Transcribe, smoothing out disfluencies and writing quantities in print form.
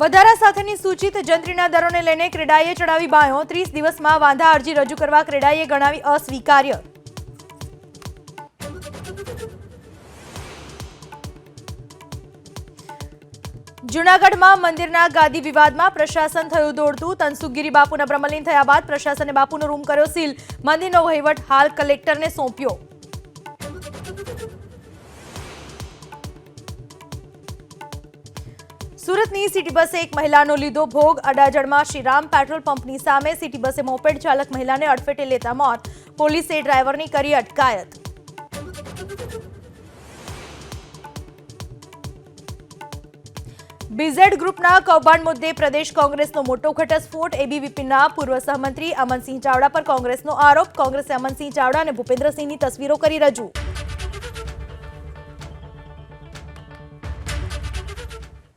વધારા સાથેની સૂચિત જંત્રીના દરોને લઈને ક્રેડાઈએ ચડાવી બાયો 30 દિવસમાં વાંધા અરજી રજૂ કરવા ક્રેડાઈએ ગણાવી અસ્વીકાર્ય. જૂનાગઢમાં મંદિરના ગાદી વિવાદમાં પ્રશાસન થયું દોડતું. તનસુખગીરી બાપુના બ્રહ્મલીન થયા બાદ પ્રશાસને બાપુનો રૂમ કર્યો સીલ. મંદિરનો વહીવટ હાલ કલેક્ટરને સોંપ્યો. સુરતની સિટી બસે એક મહિલાનો લીધો ભોગ. અડાજણમાં શ્રીરામ પેટ્રોલ પંપની સામે સિટી બસે મોપેડ ચાલક મહિલાને અડફેટે લેતા મોત. પોલીસે ડ્રાઈવરની કરી અટકાયત. બીઝેડ ગ્રુપના કૌભાંડ મુદ્દે પ્રદેશ કોંગ્રેસનો મોટો ઘટસ્ફોટ. એબીવીપીના પૂર્વ સહમંત્રી અમનસિંહ ચાવડા પર કોંગ્રેસનો આરોપ. કોંગ્રેસે અમનસિંહ ચાવડા અને ભૂપેન્દ્રસિંહની તસવીરો કરી રજૂ.